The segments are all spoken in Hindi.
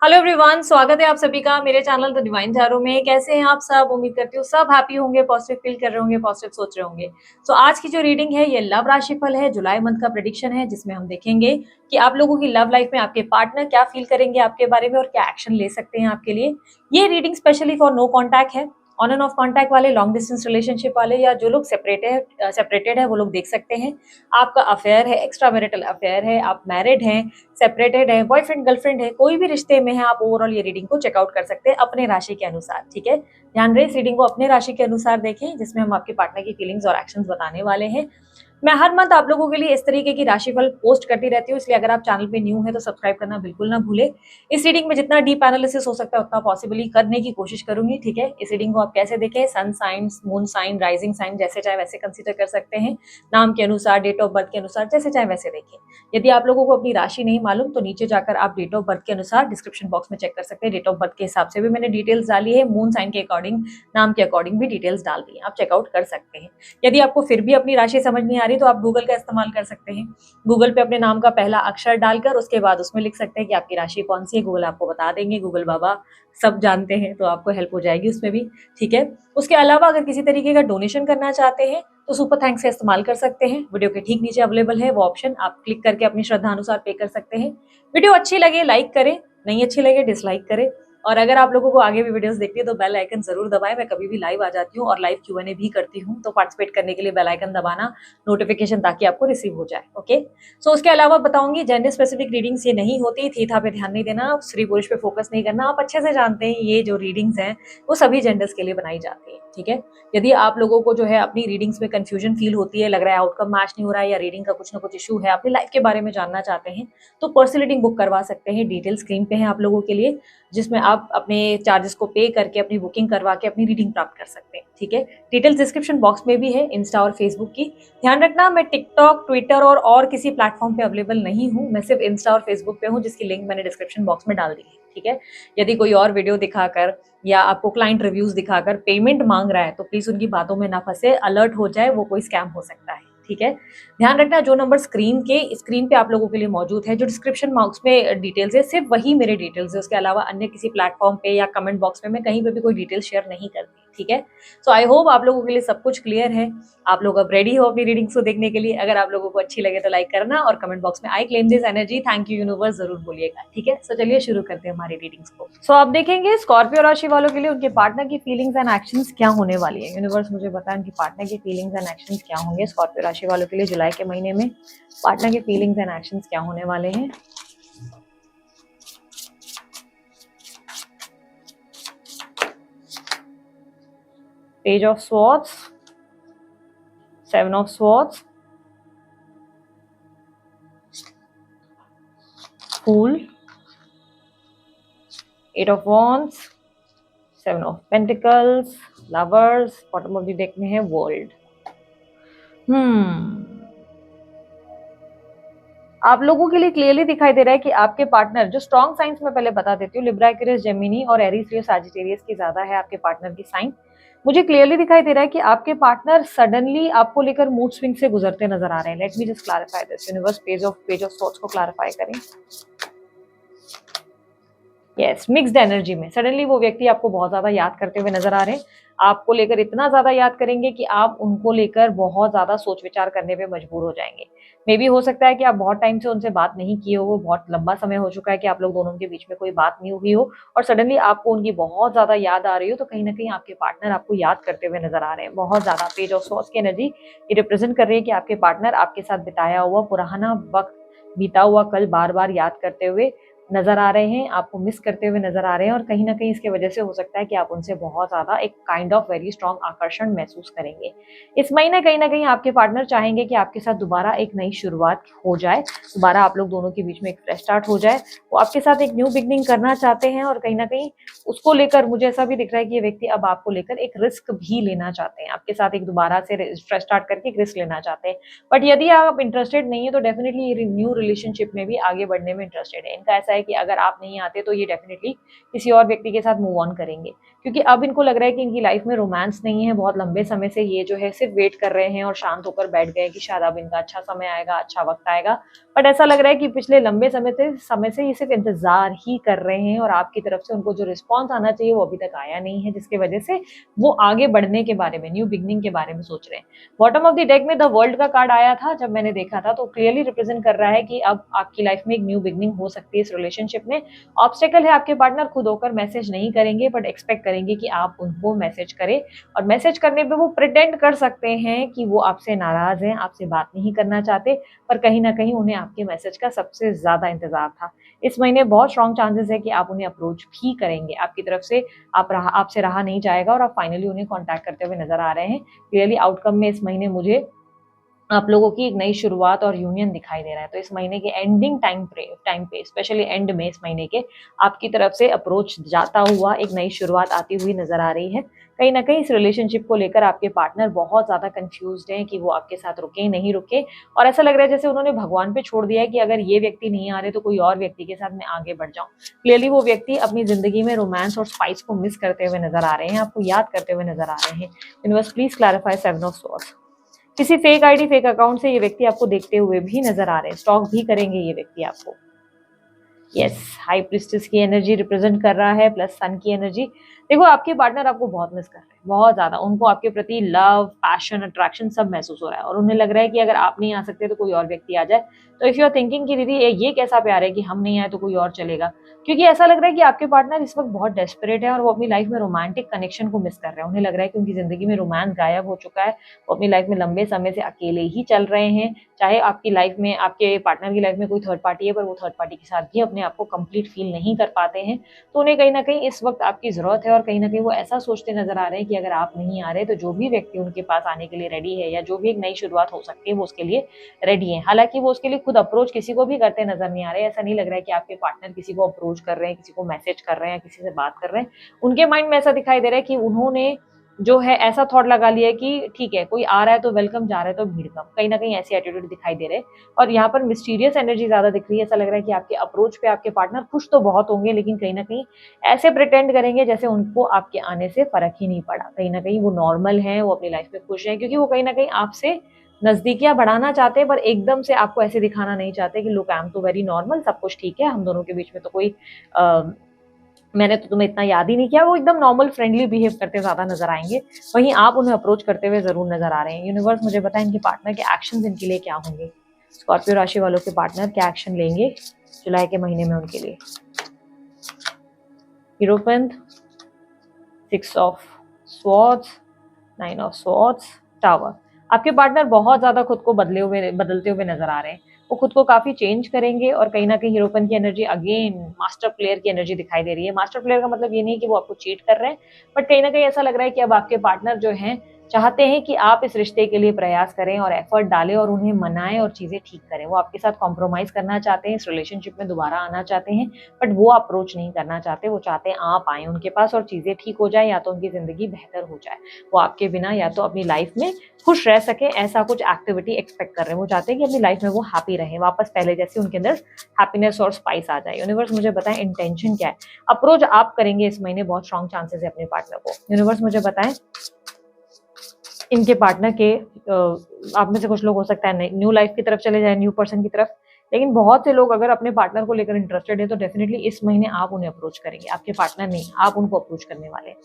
हेलो एवरीवन, स्वागत है आप सभी का मेरे चैनल द डिवाइन टैरो में। कैसे हैं आप सब? उम्मीद करती हूँ सब हैप्पी होंगे, पॉजिटिव फील कर रहे होंगे, पॉजिटिव सोच रहे होंगे। तो आज की जो रीडिंग है ये लव राशिफल है, जुलाई मंथ का प्रेडिक्शन है, जिसमें हम देखेंगे कि आप लोगों की लव लाइफ में आपके पार्टनर क्या फील करेंगे आपके बारे में और क्या एक्शन ले सकते हैं आपके लिए। ये reading specially for no contact है। ऑन एंड ऑफ कॉन्टैक्ट वाले, लॉन्ग डिस्टेंस रिलेशनशिप वाले या जो लोग सेपरेटेड है वो लोग देख सकते हैं। आपका अफेयर है, एक्स्ट्रा मैरिटल अफेयर है, आप मैरिड हैं, सेपरेटेड है, बॉयफ्रेंड गर्लफ्रेंड है, कोई भी रिश्ते में है, आप ओवरऑल ये रीडिंग को चेकआउट कर सकते हैं अपने राशि के अनुसार। ठीक है, ध्यान रहे इस रीडिंग को अपने राशि के अनुसार देखें, जिसमें हम आपके पार्टनर की फीलिंग्स और एक्शंस बताने वाले हैं। मैं हर मंथ आप लोगों के लिए इस तरीके की राशिफल पोस्ट करती रहती हूँ, इसलिए अगर आप चैनल पे न्यू है तो सब्सक्राइब करना बिल्कुल ना भूले। इस रीडिंग में जितना डीप एनालिसिस हो सकता है उतना पॉसिबली करने की कोशिश करूंगी। ठीक है, इस रीडिंग को आप कैसे देखें, sun sign, moon sign, rising sign, जैसे चाहे वैसे कंसिडर कर सकते हैं। नाम के अनुसार, डेट ऑफ बर्थ के अनुसार, जैसे चाहे वैसे देखें। यदि आप लोगों को अपनी राशि नहीं मालूम तो नीचे जाकर आप डेट ऑफ बर्थ के अनुसार डिस्क्रिप्शन बॉक्स में चेक कर सकते हैं। डेट ऑफ बर्थ के हिसाब से भी मैंने डिटेल्स डाली है, मून साइन के अकॉर्डिंग, नाम के अकॉर्डिंग भी डिटेल्स डाल दी है, आप चेकआउट कर सकते हैं। यदि आपको फिर भी अपनी राशि समझ नहीं आ रही तो आप गूगल का इस्तेमाल कर सकते हैं। गूगल पे अपने नाम का पहला अक्षर डालकर उसके बाद उसमें लिख सकते हैं कि आपकी राशि कौन सी है, गूगल आपको बता देंगे। गूगल बाबा सब जानते हैं, तो आपको हेल्प हो जाएगी उसमें भी। ठीक है, उसके अलावा अगर किसी तरीके का डोनेशन करना चाहते हैं तो सुपर थैंक्स का इस्तेमाल कर सकते हैं। वीडियो के ठीक नीचे अवेलेबल है वो ऑप्शन, आप क्लिक करके अपनी श्रद्धा अनुसार पे कर सकते हैं। वीडियो अच्छी लगे लाइक करें, नहीं अच्छी लगे डिसलाइक करें। और अगर आप लोगों को आगे भी वीडियोस देखती है तो बेल आइकन जरूर दबाएं। मैं कभी भी लाइव आ जाती हूँ और लाइव Q&A भी करती हूँ, तो पार्टिसिपेट करने के लिए बेल आइकन दबाना, नोटिफिकेशन, ताकि आपको रिसीव हो जाए। ओके, सो उसके अलावा बताऊंगी जेंडर स्पेसिफिक रीडिंग्स ये नहीं होती, थीथा पे ध्यान नहीं देना, स्त्री पुरुष पे फोकस नहीं करना। आप अच्छे से जानते हैं ये जो रीडिंग्स हैं वो सभी जेंडर्स के लिए बनाई जाती है। ठीक है, यदि आप लोगों को जो है अपनी रीडिंग्स में कंफ्यूजन फील होती है, लग रहा है आउटकम मैच नहीं हो रहा है या रीडिंग का कुछ ना कुछ इशू है, अपनी लाइफ के बारे में जानना चाहते हैं, तो पर्सनल रीडिंग बुक करवा सकते हैं। डिटेल स्क्रीन पे है आप लोगों के लिए, जिसमें आप अपने चार्जेस को पे करके अपनी बुकिंग करवा के अपनी रीडिंग प्राप्त कर सकते हैं। ठीक है, डिटेल्स डिस्क्रिप्शन बॉक्स में भी है, इंस्टा और फेसबुक की। ध्यान रखना, मैं टिकटॉक, ट्विटर और किसी प्लेटफॉर्म पे अवेलेबल नहीं हूँ, मैं सिर्फ इंस्टा और फेसबुक पे हूँ, जिसकी लिंक मैंने डिस्क्रिप्शन बॉक्स में डाल दी है। ठीक है, यदि कोई और वीडियो दिखाकर या आपको क्लाइंट रिव्यूज दिखाकर पेमेंट मांग रहा है तो प्लीज उनकी बातों में ना फंसे, अलर्ट हो जाए, वो कोई स्कैम हो सकता है। ठीक है, ध्यान रखना, जो नंबर स्क्रीन पे आप लोगों के लिए मौजूद है, जो डिस्क्रिप्शन बॉक्स में डिटेल्स है, सिर्फ वही मेरे डिटेल्स है। उसके अलावा अन्य किसी प्लेटफॉर्म पे या कमेंट बॉक्स में मैं कहीं पे भी कोई डिटेल शेयर नहीं करती। ठीक है, सो आई होप आप लोगों के लिए सब कुछ क्लियर है। आप लोग अब रेडी हो अपनी रीडिंग्स को देखने के लिए। अगर आप लोगों को अच्छी लगे तो लाइक करना और कमेंट बॉक्स में I claim this energy, thank you universe जरूर बोलिएगा। ठीक है, सो चलिए शुरू करते हैं हमारी रीडिंग्स को। सो आप देखेंगे स्कॉर्पियो राशि वालों के लिए उनके पार्टनर की फीलिंग्स एंड एक्शंस क्या होने वाली है। यूनिवर्स मुझे बताएं उनकी पार्टनर की फीलिंग्स एंड एक्शंस क्या होंगे स्कॉर्पियो राशि वालों के लिए जुलाई के महीने में। पार्टनर के फीलिंग्स एंड एक्शंस क्या होने वाले हैं। Page of swords, 7 of swords, fool, 8 of wands, 7 of pentacles, lovers, bottom of the deck में है वर्ल्ड। आप लोगों के लिए क्लियरली दिखाई दे रहा है कि आपके पार्टनर, जो स्ट्रॉन्ग साइंस में पहले बता देती हूँ, लिब्रा, एक्वेरियस, जेमिनी और एरीज, लियो, सैजिटेरियस की ज्यादा है आपके पार्टनर की साइन। मुझे क्लियरली दिखाई दे रहा है कि आपके पार्टनर सडनली आपको लेकर मूड स्विंग से गुजरते नजर आ रहे हैं। Let me just clarify this. Universe page of swords को क्लैरिफाई करें। यस, मिक्स्ड एनर्जी में सडनली वो व्यक्ति आपको बहुत ज्यादा याद करते हुए नजर आ रहे हैं। आपको लेकर इतना ज्यादा याद करेंगे कि आप उनको लेकर बहुत ज्यादा सोच विचार करने पे मजबूर हो जाएंगे। मे भी हो सकता है कि आप बहुत टाइम से उनसे बात नहीं किए हो, बहुत लंबा समय हो चुका है कि आप लोग दोनों के बीच में कोई बात नहीं हुई हो, और सडनली आपको उनकी बहुत ज्यादा याद आ रही हो, तो कहीं ना कहीं आपके पार्टनर आपको याद करते हुए नजर आ रहे हैं बहुत ज्यादा। पेज ऑफ सॉर्ड्स की एनर्जी ये रिप्रेजेंट कर रही है कि आपके पार्टनर आपके साथ बिताया हुआ पुराना वक्त, बीता हुआ कल बार बार याद करते हुए नजर आ रहे हैं, आपको मिस करते हुए नजर आ रहे हैं, और कहीं ना कहीं इसके वजह से हो सकता है कि आप उनसे बहुत ज्यादा एक काइंड ऑफ वेरी स्ट्रॉन्ग आकर्षण महसूस करेंगे। इस महीने कहीं ना कहीं आपके पार्टनर चाहेंगे कि आपके साथ दोबारा एक नई शुरुआत हो जाए, दोबारा आप लोग दोनों के बीच में एक फ्रेश स्टार्ट हो जाए। वो आपके साथ एक न्यू बिगनिंग करना चाहते हैं, और कहीं ना कहीं उसको लेकर मुझे ऐसा भी दिख रहा है कि ये व्यक्ति अब आपको लेकर एक रिस्क भी लेना चाहते हैं, आपके साथ एक दोबारा से फ्रेश स्टार्ट करके एक रिस्क लेना चाहते हैं। बट यदि आप इंटरेस्टेड नहीं है तो डेफिनेटली न्यू रिलेशनशिप में भी आगे बढ़ने में इंटरेस्टेड है। इनका ऐसा है है कि अगर आप नहीं आते तो ये डेफिनेटली किसी और व्यक्ति के साथ मूव ऑन करेंगे, क्योंकि अब इनको लग रहा है कि इनकी लाइफ में रोमांस नहीं है। बहुत लंबे समय से ये जो है सिर्फ वेट कर रहे हैं और शांत होकर बैठ गए कि शायद अब इनका अच्छा समय आएगा, अच्छा वक्त आएगा। बट ऐसा लग रहा है कि पिछले लंबे समय से ये सिर्फ इंतजार ही कर रहे हैं और आपकी तरफ से उनको जो रिस्पॉन्स आना चाहिए वो अभी तक आया नहीं है, जिसकी वजह से वो आगे बढ़ने के बारे में, न्यू बिगनिंग के बारे में सोच रहे हैं। बॉटम ऑफ द डेक में द वर्ल्ड का कार्ड आया था जब मैंने देखा था, तो क्लियरली रिप्रेजेंट कर रहा है कि अब आपकी लाइफ में एक न्यू बिगनिंग हो सकती है इस रिलेशनशिप में। ऑब्स्टेकल है, आपके पार्टनर खुद होकर मैसेज नहीं करेंगे बट एक्सपेक्ट करेंगे कि आप उनको मैसेज करें, और मैसेज करने पे वो प्रिटेंड कर सकते हैं कि वो आपसे नाराज हैं, आपसे बात नहीं करना चाहते, पर कहीं ना कहीं उन्हें आपके मैसेज का सबसे ज्यादा इंतजार था। इस महीने बहुत स्ट्रॉन्ग चांसेस है कि आप उन्हें अप्रोच भी करेंगे, आपकी तरफ से आपसे रहा नहीं जाएगा और आप फाइनली उन्हें कांटेक्ट करते हुए नजर आ रहे हैं। क्लियरली आउटकम में इस महीने मुझे आप लोगों की एक नई शुरुआत और यूनियन दिखाई दे रहा है। तो इस महीने के एंडिंग टाइम पे स्पेशली एंड में इस महीने के आपकी तरफ से अप्रोच जाता हुआ एक नई शुरुआत आती हुई नजर आ रही है। कहीं ना कहीं इस रिलेशनशिप को लेकर आपके पार्टनर बहुत ज्यादा कंफ्यूज्ड हैं कि वो आपके साथ रुके नहीं रुके, और ऐसा लग रहा है जैसे उन्होंने भगवान पे छोड़ दिया है कि अगर ये व्यक्ति नहीं आ रहे तो कोई और व्यक्ति के साथ मैं आगे बढ़ जाऊं। क्लियरली वो व्यक्ति अपनी जिंदगी में रोमांस और स्पाइस को मिस करते हुए नजर आ रहे हैं, आपको याद करते हुए नजर आ रहे हैं। Universe please clarify 7 of swords. किसी फेक आईडी फेक अकाउंट से ये व्यक्ति आपको देखते हुए भी नजर आ रहे हैं, स्टॉक भी करेंगे ये व्यक्ति आपको। यस, हाई प्रिस्टेस की एनर्जी रिप्रेजेंट कर रहा है प्लस सन की एनर्जी। देखो आपके पार्टनर आपको बहुत मिस कर रहे हैं, बहुत ज्यादा। उनको आपके प्रति लव, पैशन, अट्रैक्शन सब महसूस हो रहा है और उन्हें लग रहा है कि अगर आप नहीं आ सकते तो कोई और व्यक्ति आ जाए। तो इफ यू आर थिंकिंग कि दीदी ये कैसा प्यार है कि हम नहीं आए तो कोई और चलेगा, क्योंकि ऐसा लग रहा है कि आपके पार्टनर इस वक्त बहुत डेस्परेट है और वो अपनी लाइफ में रोमांटिक कनेक्शन को मिस कर रहे हैं। उन्हें लग रहा है कि उनकी जिंदगी में रोमांस गायब हो चुका है, वो अपनी लाइफ में लंबे समय से अकेले ही चल रहे हैं। चाहे आपकी लाइफ में, आपके पार्टनर की लाइफ में कोई थर्ड पार्टी है, पर वो थर्ड पार्टी के साथ भी अपने आप को कंप्लीट फील नहीं कर पाते हैं। तो उन्हें कहीं ना कहीं इस वक्त आपकी जरूरत है और कहीं ना कहीं वो ऐसा सोचते नजर आ रहे हैं कि अगर आप नहीं आ रहे तो जो भी व्यक्ति उनके पास आने के लिए रेडी है या जो भी एक नई शुरुआत हो सकती है वो उसके लिए रेडी है। हालांकि वो उसके लिए खुद अप्रोच किसी को भी करते नजर नहीं आ रहे। ऐसा नहीं लग रहा है कि आपके पार्टनर किसी को अप्रोच कर रहे हैं, किसी को मैसेज कर रहे हैं, किसी से बात कर रहे हैं। उनके माइंड में ऐसा दिखाई दे रहा है कि उन्होंने जो है ऐसा थॉट लगा लिया है कि ठीक है, कोई आ रहा है तो वेलकम, जा रहा है तो भीड़ कम। कहीं ना कहीं ऐसी एटीट्यूड दिखाई दे रहे हैं और यहाँ पर मिस्टीरियस एनर्जी ज्यादा दिख रही है। ऐसा लग रहा है कि आपके अप्रोच पे आपके पार्टनर खुश तो बहुत होंगे, लेकिन कहीं ना कहीं ऐसे प्रिटेंड करेंगे जैसे उनको आपके आने से फर्क ही नहीं पड़ा। कहीं ना कहीं वो नॉर्मल है, वो अपनी लाइफ में खुश है, क्योंकि वो कहीं ना कहीं आपसे नजदीकियां बढ़ाना चाहते हैं, पर एकदम से आपको ऐसे दिखाना नहीं चाहते कि लुक, आई एम तो वेरी नॉर्मल, सब कुछ ठीक है, हम दोनों के बीच में तो कोई मैंने तो तुम्हें इतना याद ही नहीं किया। वो एकदम नॉर्मल फ्रेंडली बिहेव करते ज्यादा नजर आएंगे, वहीं आप उन्हें अप्रोच करते हुए जरूर नजर आ रहे हैं। यूनिवर्स मुझे बताएं इनके पार्टनर के एक्शंस इनके लिए क्या होंगे। स्कॉर्पियो राशि वालों के पार्टनर क्या एक्शन लेंगे जुलाई के महीने में उनके लिए। हीरोपेंट, 6 of swords, 9 of swords, tower. आपके पार्टनर बहुत ज्यादा खुद को बदलते हुए नजर आ रहे हैं। वो खुद को काफी चेंज करेंगे और कहीं ना कहीं हीरोपन की एनर्जी, अगेन मास्टर प्लेयर की एनर्जी दिखाई दे रही है। मास्टर प्लेयर का मतलब ये नहीं कि वो आपको चीट कर रहे हैं, बट कहीं ना कहीं ऐसा लग रहा है कि अब आपके पार्टनर जो हैं चाहते हैं कि आप इस रिश्ते के लिए प्रयास करें और एफर्ट डालें और उन्हें मनाएं और चीजें ठीक करें। वो आपके साथ कॉम्प्रोमाइज करना चाहते हैं, इस रिलेशनशिप में दोबारा आना चाहते हैं, बट वो अप्रोच नहीं करना चाहते। वो चाहते हैं आप आए उनके पास और चीजें ठीक हो जाए, या तो उनकी जिंदगी बेहतर हो जाए, वो आपके बिना या तो अपनी लाइफ में खुश रह सके, ऐसा कुछ एक्टिविटी एक्सपेक्ट कर रहे हैं। वो चाहते हैं कि अपनी लाइफ में वो हैप्पी रहे, वापस पहले जैसे उनके अंदर हैप्पीनेस और स्पाइस आ जाए। यूनिवर्स मुझे बताएं इंटेंशन क्या है। अप्रोच आप करेंगे इस महीने, बहुत स्ट्रॉन्ग चांसेस है अपने पार्टनर को। यूनिवर्स मुझे बताएं इनके पार्टनर के, आप में से कुछ लोग हो सकता है न्यू लाइफ की तरफ चले जाए, न्यू पर्सन की तरफ, लेकिन बहुत से लोग अगर अपने पार्टनर को लेकर इंटरेस्टेड है तो डेफिनेटली इस महीने आप उन्हें अप्रोच करेंगे। आपके पार्टनर नहीं, आप उनको अप्रोच करने वाले हैं।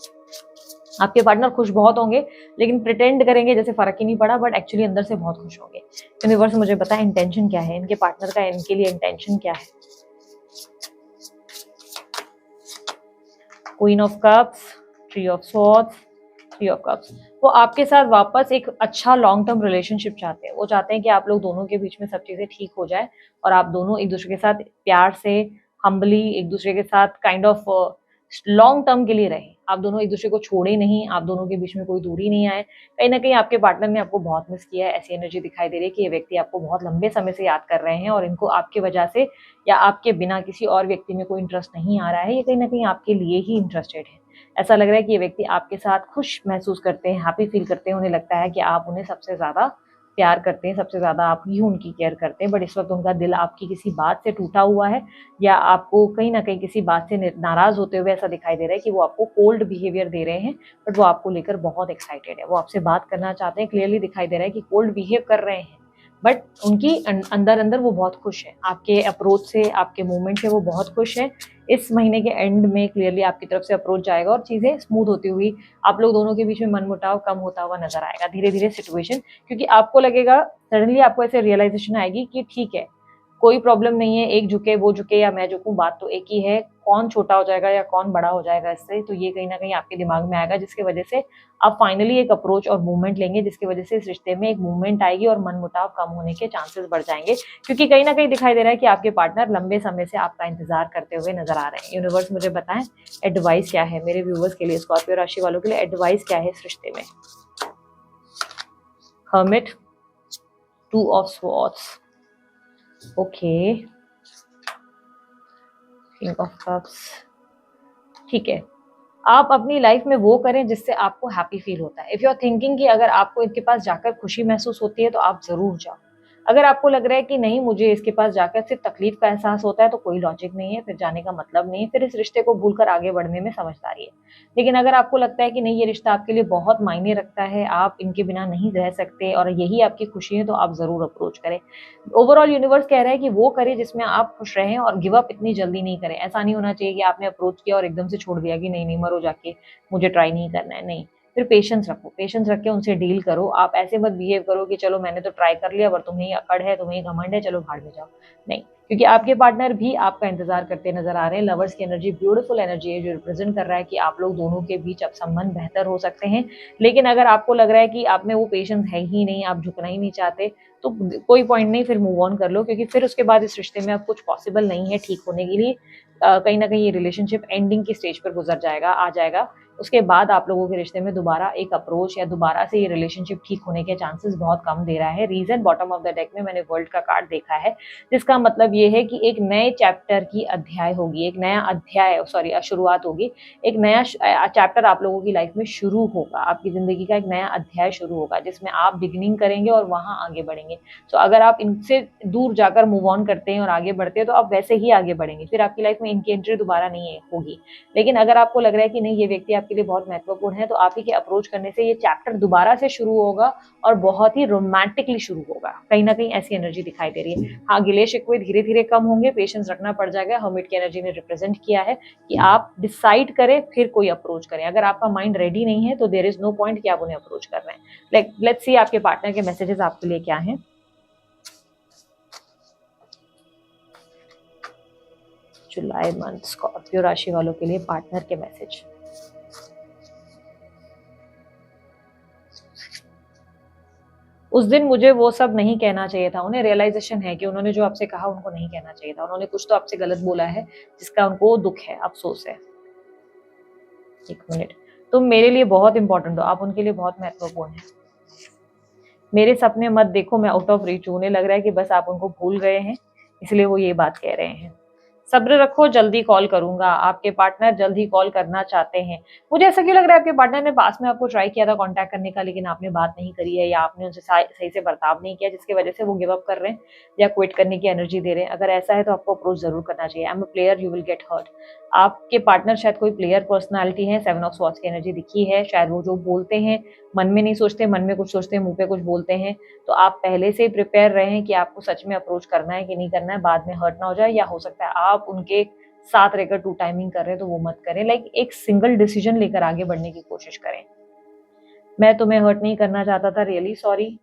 आपके पार्टनर खुश बहुत होंगे, लेकिन प्रिटेंड करेंगे जैसे फर्क ही नहीं पड़ा, बट एक्चुअली अंदर से बहुत खुश होंगे। यूनिवर्स मुझे बताएं इंटेंशन क्या है इनके पार्टनर का, इनके लिए इंटेंशन क्या है। Queen of cups, 3 of swords, 3 of cups. वो आपके साथ वापस एक अच्छा लॉन्ग टर्म रिलेशनशिप चाहते हैं। वो चाहते हैं कि आप लोग दोनों के बीच में सब चीजें ठीक हो जाए और आप दोनों एक दूसरे के साथ प्यार से, हम्बली एक दूसरे के साथ काइंड ऑफ लॉन्ग टर्म के लिए रहें। आप दोनों एक दूसरे को छोड़े नहीं, आप दोनों के बीच में कोई दूरी नहीं आए। कहीं ना कहीं आपके पार्टनर ने आपको बहुत मिस किया है, ऐसी एनर्जी दिखाई दे रही है कि ये व्यक्ति आपको बहुत लंबे समय से याद कर रहे हैं और इनको आपके वजह से या आपके बिना किसी और व्यक्ति में कोई इंटरेस्ट नहीं आ रहा है। ये कहीं ना कहीं आपके लिए ही इंटरेस्टेड है। ऐसा लग रहा है कि ये व्यक्ति आपके साथ खुश महसूस करते हैं, हैप्पी फील करते हैं। उन्हें लगता है कि आप उन्हें सबसे ज्यादा प्यार करते हैं, सबसे ज़्यादा आप ही उनकी केयर करते हैं, बट इस वक्त उनका दिल आपकी किसी बात से टूटा हुआ है या आपको कहीं ना कहीं किसी बात से नाराज़ होते हुए ऐसा दिखाई दे रहा है कि वो आपको कोल्ड बिहेवियर दे रहे हैं, बट वो आपको लेकर बहुत एक्साइटेड है, वो आपसे बात करना चाहते हैं, क्लियरली दिखाई दे रहा है कि कोल्ड बिहेव कर रहे हैं, बट उनकी अंदर अंदर वो बहुत खुश है आपके अप्रोच से, आपके मूवमेंट से वो बहुत खुश है। इस महीने के एंड में क्लियरली आपकी तरफ से अप्रोच जाएगा और चीज़ें स्मूथ होती हुई आप लोग दोनों के बीच में मनमुटाव कम होता हुआ नजर आएगा धीरे धीरे सिचुएशन, क्योंकि आपको लगेगा सडनली आपको ऐसे रियलाइजेशन आएगी कि ठीक है, कोई प्रॉब्लम नहीं है, एक झुके वो झुके या मैं झुकूं, बात तो एक ही है, कौन छोटा हो जाएगा या कौन बड़ा हो जाएगा इससे, तो ये कहीं ना कहीं आपके दिमाग में आएगा, जिसकी वजह से आप फाइनली एक अप्रोच और मूवमेंट लेंगे, जिसकी वजह से इस रिश्ते में एक मूवमेंट आएगी और मनमुटाव कम होने के चांसेस बढ़ जाएंगे, क्योंकि कहीं ना कहीं दिखाई दे रहा है कि आपके पार्टनर लंबे समय से आपका इंतजार करते हुए नजर आ रहे हैं। यूनिवर्स मुझे बताएं एडवाइस क्या है मेरे व्यूवर्स के लिए, स्कॉर्पियो राशि वालों के लिए एडवाइस क्या है इस रिश्ते में। Hermit, two of swords, okay, king of cups, ठीक है, आप अपनी लाइफ में वो करें जिससे आपको हैप्पी फील होता है। इफ यू आर थिंकिंग कि अगर आपको इनके पास जाकर खुशी महसूस होती है तो आप जरूर जाओ। अगर आपको लग रहा है कि नहीं मुझे इसके पास जाकर सिर्फ तकलीफ का एहसास होता है तो कोई लॉजिक नहीं है, फिर जाने का मतलब नहीं है, फिर इस रिश्ते को भूलकर आगे बढ़ने में समझदारी है। लेकिन अगर आपको लगता है कि नहीं ये रिश्ता आपके लिए बहुत मायने रखता है, आप इनके बिना नहीं रह सकते और यही आपकी खुशी है, तो आप जरूर अप्रोच करें। ओवरऑल यूनिवर्स कह रहा है कि वो करें जिसमें आप खुश रहें और गिव अप इतनी जल्दी नहीं करें। ऐसा नहीं होना चाहिए कि आपने अप्रोच किया और एकदम से छोड़ दिया कि नहीं नहीं मरो जाके, मुझे ट्राई नहीं करना है, नहीं। फिर पेशेंस रखो, पेशेंस रख के उनसे डील करो। आप ऐसे मत बिहेव करो कि चलो मैंने तो ट्राई कर लिया पर तुम्हें अकड़ है, तुम्हें घमंड है, चलो भाड़ में जाओ, नहीं, क्योंकि आपके पार्टनर भी आपका इंतजार करते नजर आ रहे हैं। लवर्स की एनर्जी ब्यूटीफुल एनर्जी है जो रिप्रेजेंट कर रहा है कि आप लोग दोनों के बीच अब संबंध बेहतर हो सकते हैं। लेकिन अगर आपको लग रहा है कि आप में वो पेशेंस है ही नहीं, आप झुकना ही नहीं चाहते, तो कोई पॉइंट नहीं, फिर मूव ऑन कर लो, क्योंकि फिर उसके बाद इस रिश्ते में अब कुछ पॉसिबल नहीं है ठीक होने के लिए। कहीं ना कहीं ये रिलेशनशिप एंडिंग की स्टेज पर गुजर जाएगा, आ जाएगा। उसके बाद आप लोगों के रिश्ते में दोबारा एक अप्रोच या दोबारा से ये रिलेशनशिप ठीक होने के चांसेस बहुत कम दे रहा है। Reason, bottom of the deck में मैंने वर्ल्ड का कार्ड देखा है, जिसका मतलब ये है कि एक नए चैप्टर की अध्याय होगी, एक नया अध्याय शुरुआत होगी, एक नया चैप्टर आप लोगों की लाइफ में शुरू होगा, आपकी जिंदगी का एक नया अध्याय शुरू होगा जिसमें आप बिगिनिंग करेंगे और वहां आगे बढ़ेंगे। तो अगर आप इनसे दूर जाकर मूव ऑन करते हैं और आगे बढ़ते हैं तो आप वैसे ही आगे बढ़ेंगे, फिर आपकी लाइफ में इनकी एंट्री दोबारा नहीं होगी। लेकिन अगर आपको लग रहा है कि नहीं ये व्यक्ति आपके लिए बहुत महत्वपूर्ण है, तो आप ही के अप्रोच करने से ये चैप्टर दोबारा से शुरू होगा और बहुत ही रोमांटिकली शुरू होगा। कहीं ना कहीं ऐसी एनर्जी दिखाई दे रही है। हाँ, गिले शिकवे धीरे धीरे कम होंगे, पेशेंस रखना पड़ जाएगा। हर्मिट की एनर्जी ने रिप्रेजेंट किया है कि आप डिसाइड करें फिर कोई अप्रोच करें। अगर आपका माइंड रेडी नहीं है तो देयर इज नो पॉइंट कि आप उन्हें अप्रोच कर रहे हैं। लेट्स सी आपके पार्टनर के मैसेजेस आपके लिए क्या हैं। जुलाई मंथ स्कॉर्पियो राशि वालों के लिए पार्टनर के मैसेज। उस दिन मुझे वो सब नहीं कहना चाहिए था। उन्हें रियलाइजेशन है कि उन्होंने जो आपसे कहा उनको नहीं कहना चाहिए था। उन्होंने कुछ तो आपसे गलत बोला है जिसका उनको दुख है, अफसोस है। एक मिनट, तुम मेरे लिए बहुत इंपॉर्टेंट हो, आप उनके लिए बहुत महत्वपूर्ण है। मेरे सपने मत देखो, मैं आउट ऑफ रीच हूं। उन्हें लग रहा है कि बस आप उनको भूल गए हैं, इसलिए वो ये बात कह रहे हैं। सब्र रखो, जल्दी कॉल करूंगा। आपके पार्टनर जल्द ही कॉल करना चाहते हैं। मुझे ऐसा क्यों लग रहा है आपके पार्टनर ने पास में आपको ट्राई किया था कांटेक्ट करने का, लेकिन आपने बात नहीं करी है या आपने उनसे सही से बर्ताव नहीं किया, जिसकी वजह से वो गिव अप कर रहे हैं या क्विट करने की एनर्जी दे रहे हैं। अगर ऐसा है तो आपको अप्रोच जरूर करना चाहिए। I am a player, you will get hurt. आपके पार्टनर शायद कोई प्लेयर पर्सनैलिटी है। 7 ऑफ स्वॉर्ड्स की एनर्जी दिखी है। शायद वो जो बोलते हैं मन में नहीं सोचते, मन में कुछ सोचते हैं, मुंह पे कुछ बोलते हैं। तो आप पहले से ही प्रिपेयर रहें कि आपको सच में अप्रोच करना है कि नहीं करना है, बाद में हर्ट ना हो जाए। या हो सकता है आप उनके साथ रहकर टू टाइमिंग कर रहे हैं तो वो मत करें। एक सिंगल डिसीजन लेकर आगे बढ़ने की कोशिश करें। मैं तुम्हें हर्ट नहीं करना चाहता था, रियली सॉरी,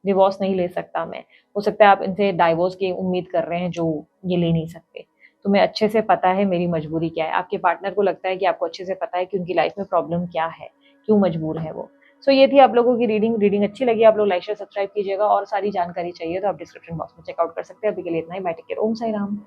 डिवोर्स नहीं ले सकता मैं। हो सकता है आप इनसे डाइवोर्स की उम्मीद कर रहे हैं जो ये ले नहीं सकते। तुम्हें अच्छे से पता है मेरी मजबूरी क्या है। आपके पार्टनर को लगता है कि आपको अच्छे से पता है कि उनकी लाइफ में प्रॉब्लम क्या है, क्यों मजबूर है वो। सो ये थी आप लोगों की रीडिंग अच्छी लगी आप लोग लाइक शेयर सब्सक्राइब कीजिएगा। और सारी जानकारी चाहिए तो आप डिस्क्रिप्शन बॉक्स में चेकआउट कर सकते हैं। अभी के लिए इतना ही, बाय, टेक केयर, ओम साई राम।